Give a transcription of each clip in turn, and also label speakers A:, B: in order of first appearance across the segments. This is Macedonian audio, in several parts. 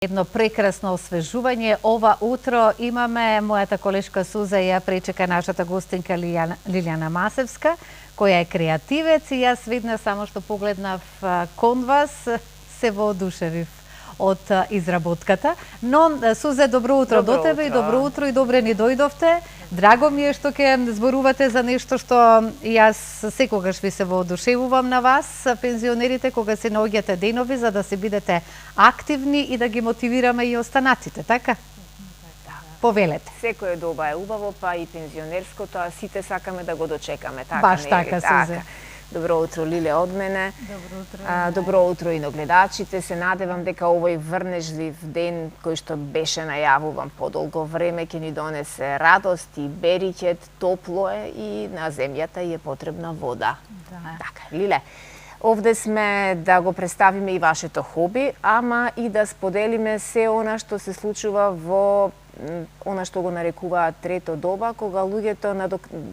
A: Едно прекрасно освежување. Ова утро имаме мојата колешка Суза и ја пречека нашата гостинка Лилјана Масевска, која е креативец и јас веднаш само што погледнав кон вас се воодушевив од изработката. Но, Сузе, добро утро до тебе и добро утро и добре ни дојдовте. Драго ми е што ќе зборувате за нешто што јас секогаш ви се воодушевувам на вас, пензионерите, кога се наоѓате денови за да се бидете активни и да ги мотивираме и останаците, така? Повелете.
B: Секој доба е убаво, па и пензионерското, а сите сакаме да го дочекаме, така?
A: Баш така, Сузе.
B: Добро утро, Лиле, од мене.
A: Добро утро.
B: Добро утро и на гледачите. Се надевам дека овој врнежлив ден кој што беше најавуван подолго време ќе ни донесе радост и бериќет, топло е и на земјата е потребна вода.
A: Да.
B: Така, Лиле, овде сме да го представиме и вашето хоби, ама и да споделиме се она што се случува во она што го нарекуваат трето доба, кога луѓето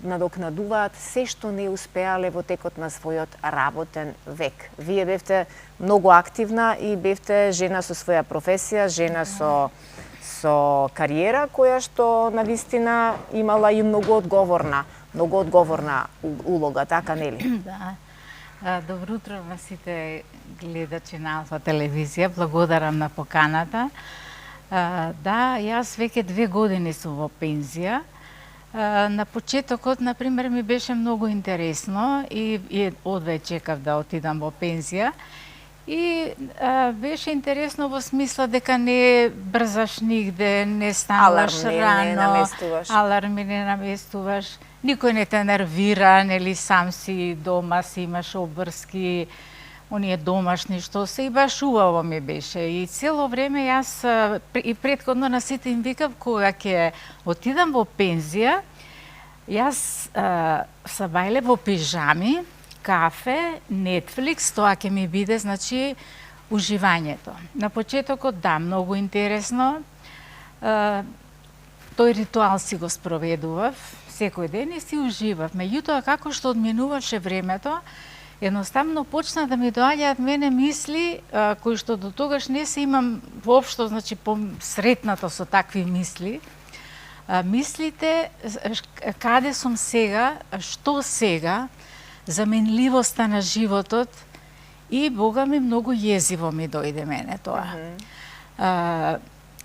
B: надокнадуваат се што не успеале во текот на својот работен век. Вие бевте многу активна и бевте жена со своја професија, жена со кариера, која што навистина имала и многу одговорна улога, така нели?
C: Да. Добро утро на сите гледачи на Алфа телевизија. Благодарам на поканата. Да, јас веќе 2 години сум во пензија. На почетокот, например, ми беше многу интересно и одвеќе чекав да отидам во пензија. И беше интересно во смисла дека не брзаш нигде, не стануваш рано, аларми не наместуваш, никој не те нервира, нели сам си дома, си имаш обврски, оние домашни што се, и баш убаво ми беше. И цело време јас и претходно на сите им викав кога ќе отидам во пензија, јас са бајле во пижами, кафе, Netflix, тоа ќе ми биде, значи, уживањето. На почетокот, да, многу интересно. Тој ритуал си го спроведував секој ден и си уживав. Меѓутоа, како што одминуваше времето, едноставно почна да ми доаѓаат мене мисли кои што до тогаш не се имам воопшто, значи, сретнато со такви мисли. Мислите каде сум сега, што сега, заменливоста на животот и, Бога ми, многу језиво ми дојде мене тоа.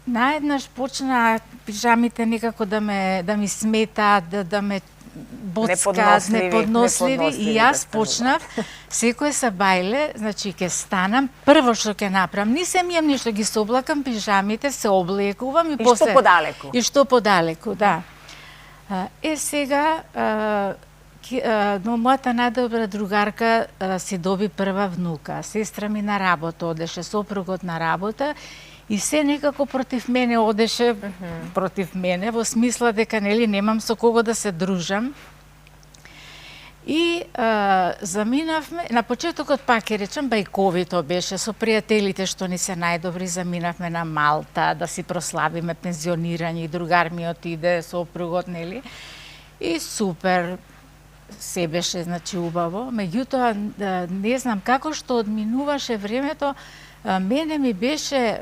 C: Наеднаш почна пижамите некако да ми сметаат, да ме боцкаат, неподносливи, и јас почнав, секој сабајле, значи ќе станам, прво што ќе направам, не се мијам ништо, ги соблакам пижамите, се облекувам и после...
B: што подалеку.
C: И што подалеку, да. Сега, но мојата најдобра другарка си доби прва внука. Сестра ми на работа одеше, сопругот на работа, и се некако против мене одеше, против мене, во смисла дека нели немам со кого да се дружам. И заминавме, на почетокот пак ќе речам, бајковито беше, со пријателите што ни се најдобри, заминавме на Малта да си прославиме пензионирање, и другар ми отиде, сопругот, нели? И супер, се беше, значи, убаво. Меѓутоа, не знам, како што одминуваше времето, мене ми беше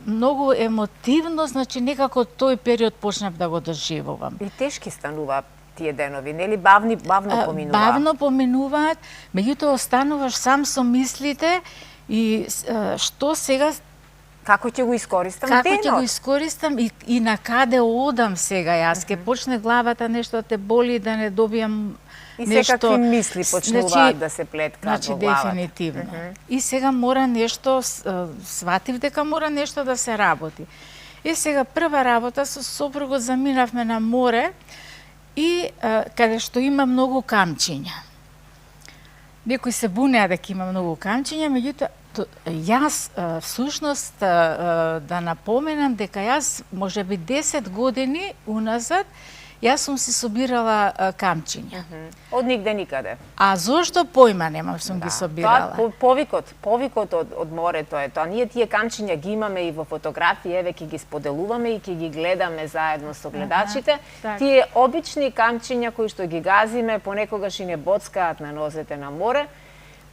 C: многу емотивно, значи некако тој период почнав да го доживувам.
B: И тешки станува тие денови, нели? Бавно поминуваат.
C: Бавно поминуваат, меѓутоа остануваш сам со мислите и што сега...
B: Како ќе го искористам денот?
C: Како ќе го искористам и на каде одам сега јас? Ке почне главата нешто да те боли, да не добијам
B: и секакви мисли почнуваат да се плеткаат во главата.
C: Дефинитивно. И сега мора нешто, сватив дека мора нешто да се работи. И сега прва работа со сопругот заминавме на море и каде што има многу камчиња. Некои се бунеа дека има многу камчиња, меѓутоа јас всушност да напоменам дека јас можеби 10 години уназад јас сум си собирала камчиња.
B: Од нигде никаде.
C: А зошто појма немам, сум ги собирала.
B: Тоа повикот од морето е тоа. Ние тие камчиња ги имаме и во фотографии, еве ќе ги споделуваме и ќе ги гледаме заедно со гледачите. Тие обични камчиња кои што ги газиме, понекогаш и не боцкаат на нозете на море,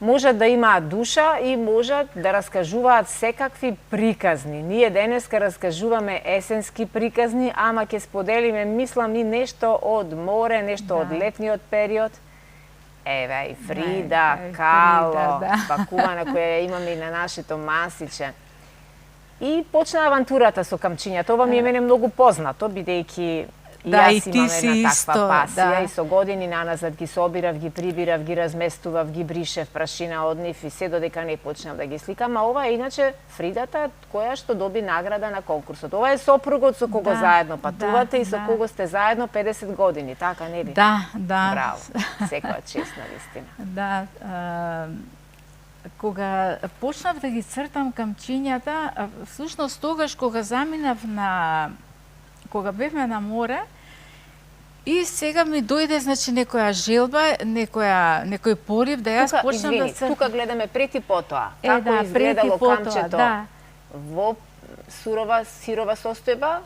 B: можат да имаат душа и можат да раскажуваат секакви приказни. Ние денеска раскажуваме есенски приказни, ама ќе споделиме, мислам, и нешто од море, нешто од летниот период. Еве, и Фрида, Кало, пакувана која имаме и на нашето масиче. И почна авантурата со камчињата. Ова ми е мене многу познато, бидејќи јас имам една таква пасија и со години наназад ги собирав, ги прибирав, ги разместував, ги бришев прашина од нив и се додека не почнав да ги сликам. А ова е иначе Фридата која што доби награда на конкурсот. Ова е сопругот со кого заедно патувате и со кого сте заедно 50 години, така нели?
C: Да.
B: Браво. Секоја чест на вистина.
C: Да. Кога почнав да ги цртам камчињата, всушност тогаш кога заминав кога бевме на море, и сега ми дојде, значи, некоја желба, некој порив да јас почнам да цртам.
B: Тука гледаме пред и потоа. Како изгледало камчето во сирова состојба,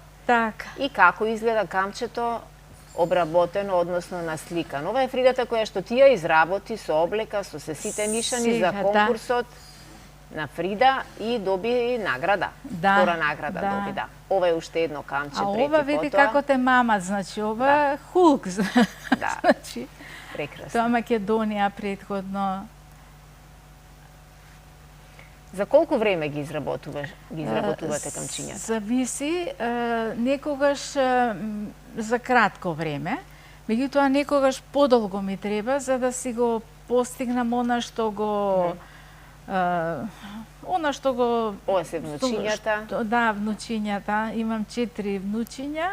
B: и како изгледа камчето обработено, односно насликано. Ова е Фридата која што ти ја изработи со облека, со сите нишани за конкурсот на Фрида и доби награда. Втора награда доби, да. Ова е уште едно камче пред и потоа.
C: А ова види како те мамат, значи ова е Hulk.
B: Да,
C: значи,
B: прекрасно.
C: Тоа Македонија претходно.
B: За колку време ги изработувате камчињата?
C: Зависи, некогаш за кратко време, меѓутоа некогаш подолго ми треба за да си го постигнам она што го
B: Ова се внучињата?
C: Да, внучињата. Имам 4 внучиња.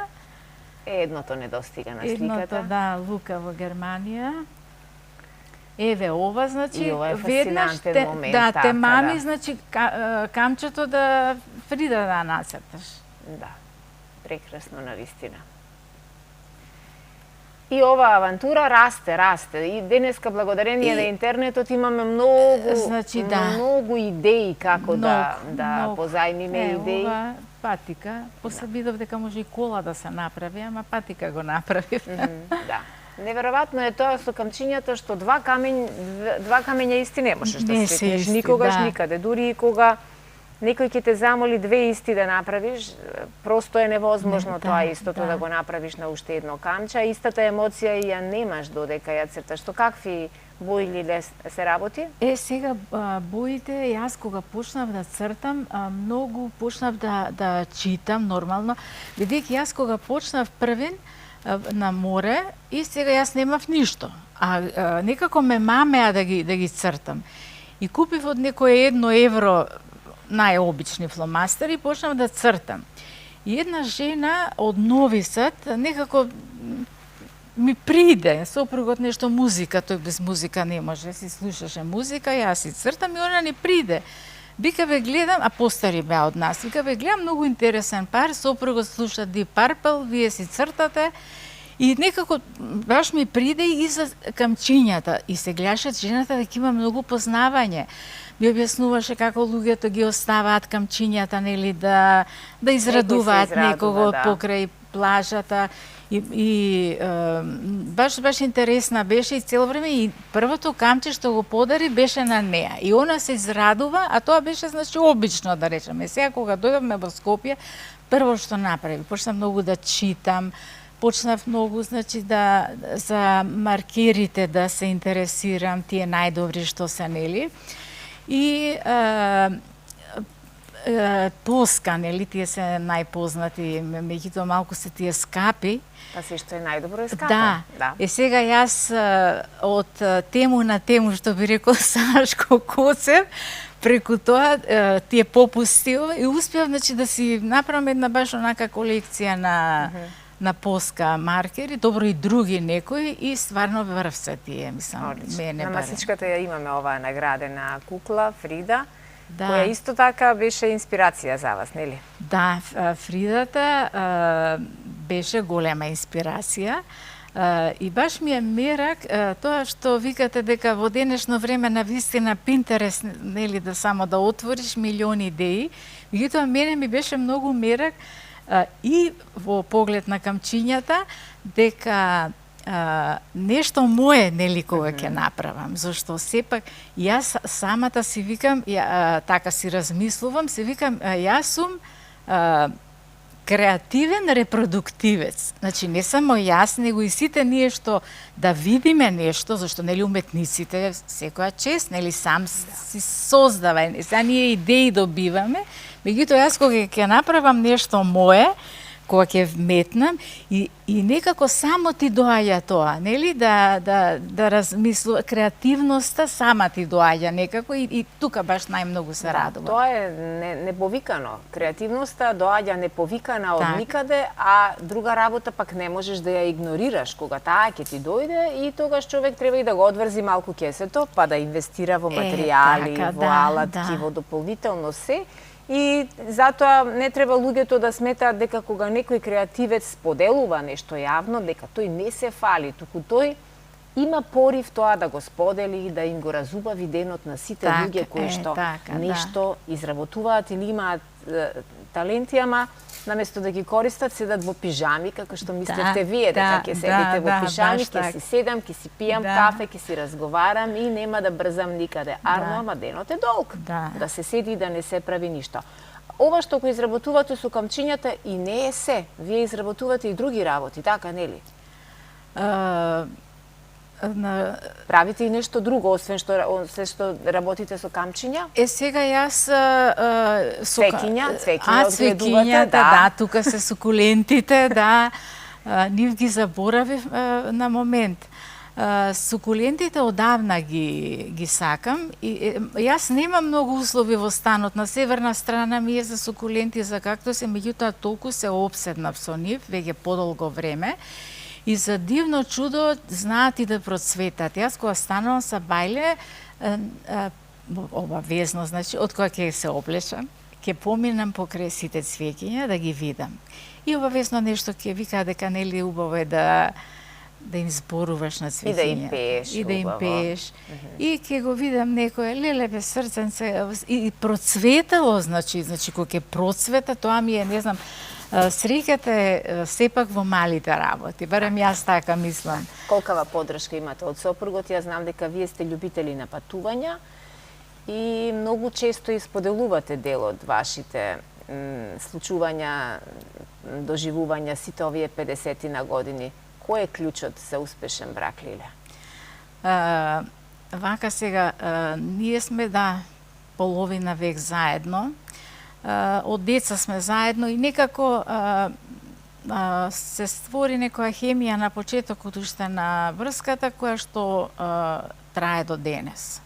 B: Едното недостига на сликата.
C: Едното, да, Лука во Германија. Еве ова, значи,
B: и ова е фасцинантен момент.
C: Да, те мами, значи, камчето да Фрида да нацрташ.
B: Да, прекрасно на вистина. И ова авантура расте. И денеска, благодарение на интернетот, имаме многу идеи како да позајмиме идеи.
C: Ова патика, после видов дека може и кола да се направи, ама патика го направив.
B: Да. Неверојатно е тоа со камчињата што два камења исти не можеш да сликнеш никогаш, никаде. Дури и кога некој ќе те замоли две исти да направиш, просто е невозможно тоа истото да го направиш на уште едно камче. Истата емоција и ја немаш додека ја црташ. Со какви бои ли се работи?
C: Сега боите, јас кога почнав да цртам, многу почнав да читам нормално, бидејќи јас кога почнав првен на море и сега јас немав ништо. А некако ме мамеа да ги цртам. И купив од некој 1 евро најобични фломастери и почнав да цртам. И една жена од Нови Сад некако ми приде, сопругот нешто музика, тој без музика не може, си слушаше музика, јас си цртам и она ни приде. Вика, ве гледам, а постари беа од нас, вика, ве гледам многу интересен пар, сопругот слуша Deep Purple, вие си цртате, и некако баш ми приде и за камчињата, и се гледаше жената дека има многу познавање. Ми објаснуваше како луѓето ги оставаат камчињата, нели, да израдуваат некого покрај плажата. И баш интересна беше и цело време, и првото камче што го подари беше на неа. И она се израдува, а тоа беше, значи, обично, да речеме. Сега кога дојдовме во Скопје, прво што направи, почнав многу да читам, почнав многу, значи, за маркерите да се интересирам, тие најдобри што се, нели. И Тоска, нели, тие се најпознати, меѓутоа малку се тие скапи.
B: Па се што е најдобро е скапо.
C: Да. Сега јас од тему на тему, што би рекол Сашко Коцев, преку тоа тие попусти и успеав, значи, да си направам една баш онака колекција на Поска маркери, добро и други некои, и стварно врв се тие, мислам, мене
B: баре. На масичката ја имаме оваа наградена кукла, Фрида, која исто така беше инспирација за вас, нели?
C: Да, Фридата беше голема инспирација. И баш ми е мерак тоа што викате дека во денешно време на вистина Pinterest, нели, да само да отвориш милиони идеи, меѓутоа мене ми беше многу мерак и во поглед на камчињата, дека нешто мое, нели, кога ќе направам, зашто сепак јас самата си викам, така си размислувам, си викам, јас сум креативен репродуктивец. Значи, не само јас, него и сите ние што да видиме нешто, зашто, нели, уметниците секоја чест, нели, сам си создава, сега ние идеи добиваме, меѓутоа јас кога ќе направам нешто мое, кога ќе вметнам и некако само ти доаѓа тоа, нели, да размислува, креативноста сама ти доаѓа некако и тука баш најмногу се радувам.
B: Тоа е неповикано. Креативноста доаѓа неповикана од никаде, а друга работа пак не можеш да ја игнорираш кога таа ќе ти дојде и тогаш човек треба и да го одврзи малку кесето, па да инвестира во материјали, во алатки, во дополнително се. И затоа не треба луѓето да сметаат дека кога некој креативец споделува нешто јавно, дека тој не се фали, туку тој има порив тоа да го сподели, да им го разубави денот на сите луѓе кои што нешто изработуваат или имаат таленти, ама наместо да ги користат, седат во пижами, како што мислевте вие, дека ќе седите во пижами, ќе си седам, ќе си пијам кафе, ќе си разговарам и нема да брзам никаде. Арно, ама денот е долг. Да се седи и да не се прави ништо. Ова што го изработувате со камчињата и не е се. Вие изработувате и други работи, така, нели? Правите и нешто друго, освен што работите со камчиња?
C: Сега јас
B: цвеќиња,
C: да, тука се сукулентите, да, нив ги заборавив на момент. Сукулентите одавна ги сакам и јас немам многу услови во станот. На северна страна ми е за сукуленти, за кактуси, меѓутоа толку се опседнав со нив веќе подолго време. И за дивно чудо знаат и да процветат. Јас кога станувам са бајле, обавезно, значи, од кога ќе се облечам, ќе поминам покрај сите цвеќиња да ги видам. И обавезно нешто ќе вика дека нели убаво е да им зборуваш на цвеќиња.
B: И да им пееш.
C: И да им пееш. И ќе го видам некој, леле бе срценце, и процветало, значи кога ќе процвета, тоа ми е, не знам, среќата е сепак во малите работи, барем јас така мислам.
B: Колкава поддршка имате од сопругот? Јас знам дека вие сте љубители на патувања и многу често исподелувате дел од вашите случувања, доживувања сите овие 50 на години. Кој е клучот за успешен брак, Лилја?
C: Вака сега, ние сме половина век заедно. Од деца сме заедно и некако се створи некоја хемија на почетокот уште на врската која што трае до денес.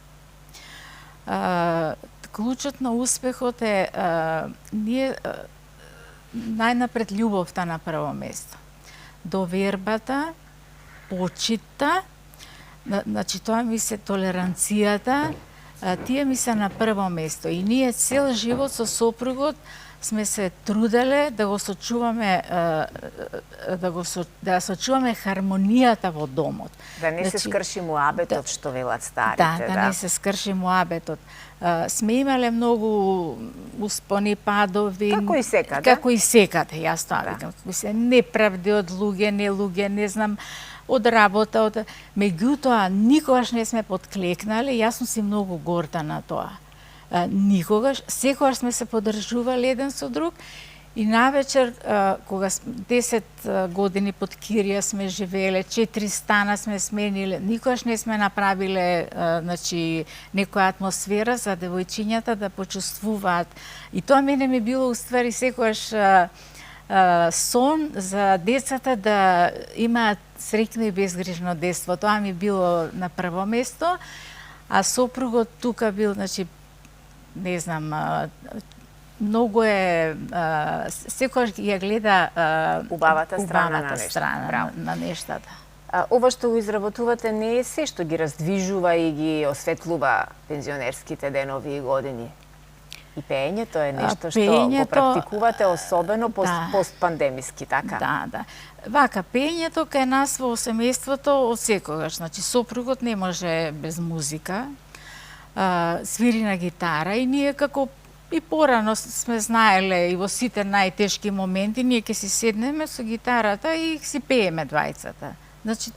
C: Клучот на успехот е ние најнапред љубовта на прво место. Довербата, почитта, значи тоа ми се толеранцијата, тие ми се на прво место и ние цел живот со сопругот сме се труделе да го сочуваме да сочуваме хармонијата во домот.
B: Да не се скрши муабетот, што велат старите.
C: Да не се скрши муабетот. Сме имале многу успони, падови.
B: Како и секаде.
C: Како и секаде, јас тоа викам. Се неправди од луѓе, не знам, од работа, меѓутоа никогаш не сме подклекнале, јас сум си многу горда на тоа. Никогаш, секогаш сме се поддржувале еден со друг и навечер, кога 10 години под кирија сме живееле, 4 стана сме смениле, никогаш не сме направиле значи, некоја атмосфера за девојчињата да почувствуваат. И тоа мене ми било уствари секогаш сон за децата да имаат среќно и безгрижно детство. Тоа ми било на прво место, а сопругот тука бил, значи, не знам, многу е, секојаш ја гледа
B: убавата страна
C: на нештата.
B: Ова што го изработувате не е се што ги раздвижува и ги осветлува пензионерските денови и години. И пеењето е нешто што го практикувате, особено постпандемиски, така?
C: Да. Вака, пеењето кај нас во семејството од секогаш. Значи, сопругот не може без музика, свири на гитара и ние како и порано сме знаеле и во сите најтешки моменти, ние ќе си седнеме со гитарата и си пееме двајцата. Значи,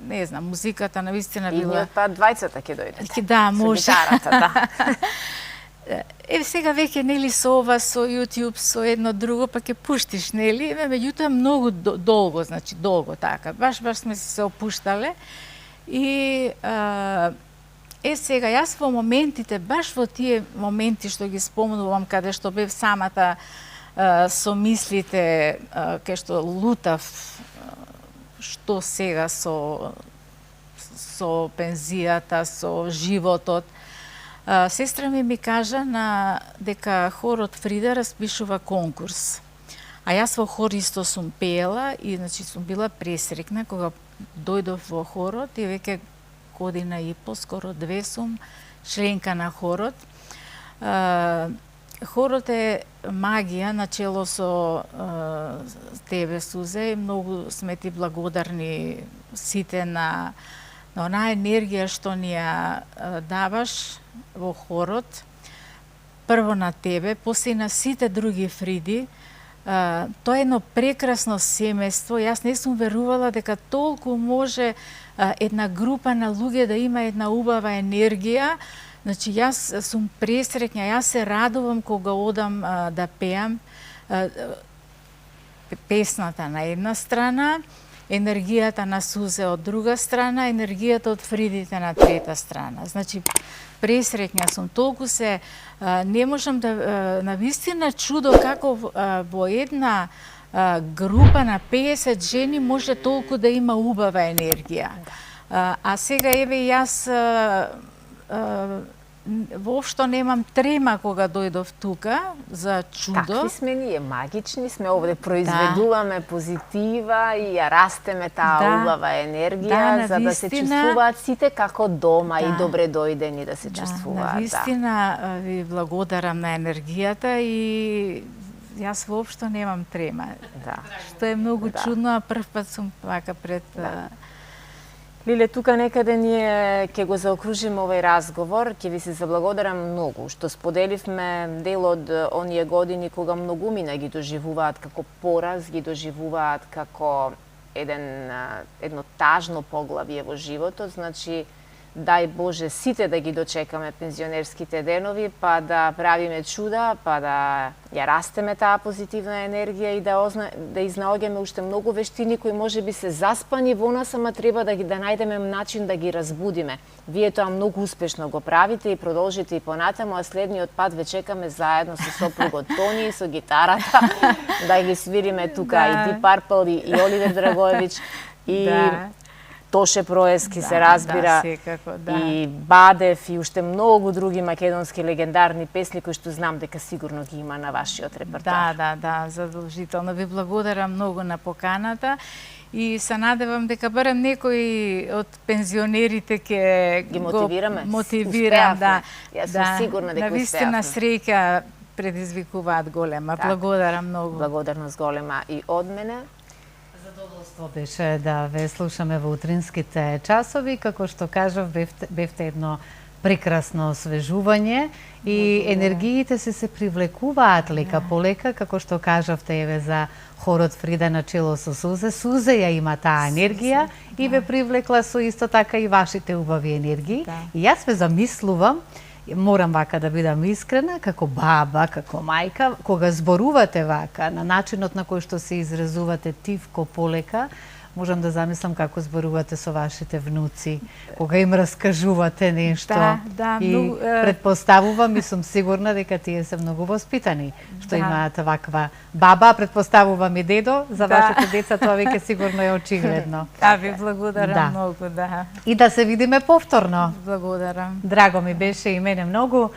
C: не знам, музиката навистина била...
B: Идниот пат двајцата ќе дојдете.
C: Да, може.
B: Со гитарата, да.
C: Сега веќе нели со ова, со YouTube, со едно друго, па ќе пуштиш, нели? Меѓутоа многу долго, значи долго така. Баш сме се опуштале. И сега јас во моментите, баш во тие моменти што ги спомнувам, каде што бев самата со мислите, кај што лутав, што сега со пензијата, со животот. Сестра ми кажа дека хорот Фрида распишува конкурс. А јас во хор исто сум пеела и значи сум била пресрекна кога дојдов во хорот и веќе година и по, скоро 2 сум членка на хорот. Хорот е магија начело со тебе, Сузе, и многу сме ти благодарни сите на онаа енергија што ни ја даваш во хорот. Прво на тебе, после на сите други Фриди. Тоа е едно прекрасно семејство. Јас не сум верувала дека толку може една група на луѓе да има една убава енергија. Значи, јас сум пресреќна, јас се радувам кога одам да пеам песната на една страна, енергијата на Сузе од друга страна, енергијата од Фридите на трета страна. Значи, пресреќна сум, толку се не можам да навистина чудо како во една група на 50 жени може толку да има убава енергија. А сега еве јас воопшто немам трема кога дојдов тука за чудо.
B: Какви сме ние, магични сме, овде произведуваме позитива и ја растеме таа убава енергија за да се чувствуваат сите како дома и добре дојдени да се чувствуваат.
C: Навистина ви благодарам на енергијата и јас воопшто немам трема. Што е многу чудно, а прв пат сум вака пред...
B: Лиле, тука некаде ние ќе го заокружиме овој разговор, ќе ви се заблагодарам многу што споделивме дел од оние години кога многумина ги доживуваат како пораз, ги доживуваат како едно тажно поглавје во животот, значи дај Боже сите да ги дочекаме пензионерските денови, па да правиме чуда, па да ја растеме таа позитивна енергија и да изнаоѓаме уште многу вештини кои можеби се заспани во нас, ама треба да најдеме начин да ги разбудиме. Вие тоа многу успешно го правите и продолжите и понатаму, а следниот пат ве чекаме заедно со сопругот Тони и со гитарата да ги свириме тука и Deep Purple и Оливер Драгоевич и Тоше Проески се разбира, и Бадев и уште многу други македонски легендарни песни кои што знам дека сигурно ги има на вашиот репертоар.
C: Да, задолжително. Ви благодарам многу на поканата и се надевам дека барем некои од пензионерите ќе
B: ги мотивираме.
C: Мотивирам,
B: Јас сум сигурна дека успеавме.
C: Навистина среќа предизвикуваат голема. Благодарам многу.
B: Благодарност голема и од мене.
A: Задоволство беше да ве слушаме во утринските часови. Како што кажав, бевте едно прекрасно освежување и енергиите се привлекуваат лека по лека, како што кажавте еве за хорот Фрида на чело со Сузе. Сузе ја има таа енергија и ве привлекла со исто така и вашите убави енергии. И јас ве замислувам, морам вака да бидам искрена, како баба, како мајка, кога зборувате вака, на начинот на кој што се изразувате тивко полека, можам да замислам како зборувате со вашите внуци, кога им раскажувате нешто. И предпоставувам и сум сигурна дека тие се многу воспитани, што имаат ваква баба, предпоставувам и дедо, за вашите деца тоа веќе сигурно е очигледно.
C: Ви благодарам многу,
A: И да се видиме повторно.
C: Благодарам.
A: Драго ми беше и мене многу.